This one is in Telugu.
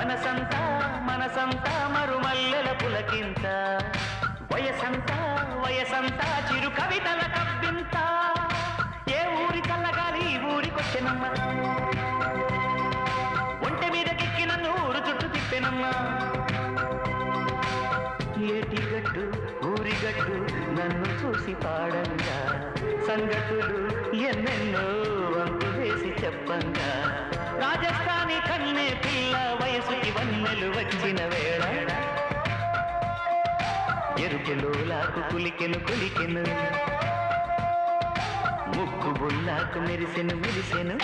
మనసంతా మనసంతా మరుమల్లెల పులకింత వయసంతా వయసంతా చిరు కవితల కవ్వింత ఏ ఊరి చల్లగాలి ఈ ఊరికొచ్చెనమ్మ ఒంటె మీదకెక్కి నన్ను ఊరు చుట్టూ తిప్పెనమ్మా ఏటి గట్టు ఊరిగట్టు నన్ను చూసి పాడంగా సంగతులు ఎన్నెన్నో వంతు వేసి చెప్పంగా రాజస్థానీ కన్నే పిల్ల వయసుకి వన్నెలు వచ్చిన వేళ ఎరుకెలోలాకు కులికెను కులికెను ముక్కు బుల్లాకు మెరిసెను మెరిసెను